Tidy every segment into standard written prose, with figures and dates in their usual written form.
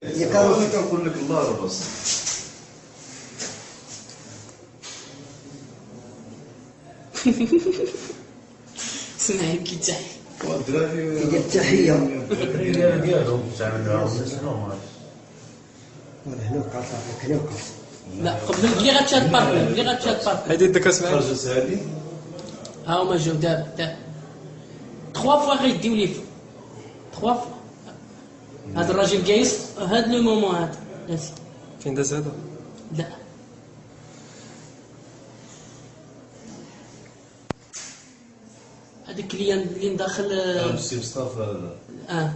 انا كنقول لك الله ربص. اسمعي كي تحي والدراري كيدير التحيه ديالهم تعملوا هنا وقع صافي هنا وقع. لا قبل اللي غتشاد بارك اللي غتشاد بارك هادي ديك اسمعي خرجت هادي ها هما جاو دابا 3 فوا غيديو لي 3 فوا هذا الراجل جايز هاد لو مومون هذا ناسي فين داز هذا؟ لا هذاك كليان اللي داخل السي مصطفى هذا.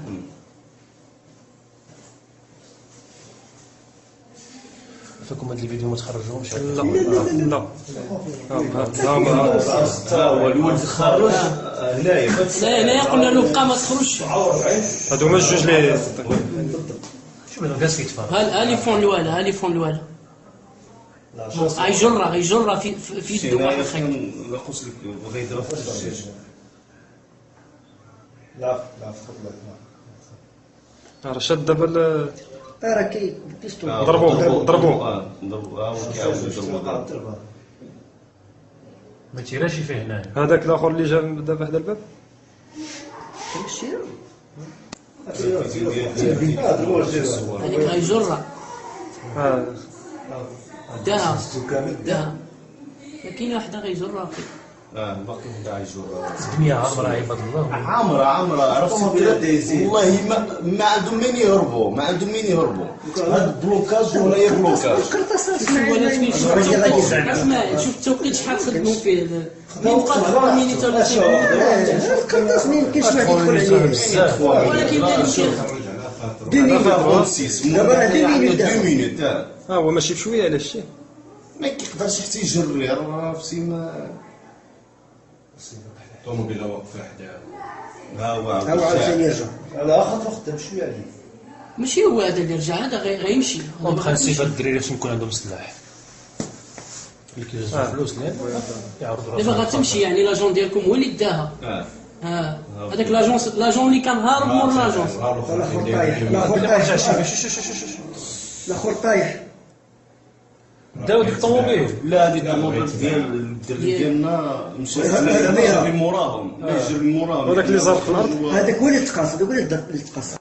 فيكم هاد الفيديو ما تخرجوهمش. لا لا حتى هو الولد خرج هنايا لا هنايا قلنا له بقى ما تخرجش هادو هما الجوج اللي شوف الناس كيتفرج. ها لي فون الوالا ها لي فون الوالا غيجرها في يدو واحد الخيط لا قلت لك بغا يضرب في الدجاج. لا فقط لا راه شاد دابا راه كي بيستول ضربوه ضربوه هو كيعاود يضربوه. ما تيراش فيه هنايا. هذاك الاخر اللي جا دابا حدا الباب داكشي هذيك غيجرها داها ما كاين وحده غيجرها باقي كاع يجور. الدنيا عامره عباد الله. عامره عرفتي والله ما عندهم منين يهربوا هاد بلوكاج ولا هي بلوكاج. اسمع شوف التوقيت شحال خدموا فيه من بقى 3 مينيت ولا شي القرطاس ما يمكنش واحد يدخل عليه ولكن دابا راه 2 مينوت 2 مينوت هو ماشي بشويه على الشيء ما كيقدرش حتى يجري راه في سيما الطوموبيله واقفه حداها. ها هو عاوتاني يرجع لا خاطر خدام شويه عليه. ماشي هو هذا اللي رجع هذا غيمشي ونبقى نسيب هاد الدراري باش يكون عندهم سلاح. اللي كيجازوا فلوس يعرضوا دابا غتمشي يعني لاجون ديالكم هو اللي داها هذاك لاجون اللي كان هارب مور لاجون الاخر طايح الاخر طايح داو ديك الطوموبيل. لا هذيك الطوموبيل ديال الدري ديالنا مشى يجري موراهم هذاك اللي زرق في الارض هذاك هو اللي تقاص هذاك هو اللي تقاص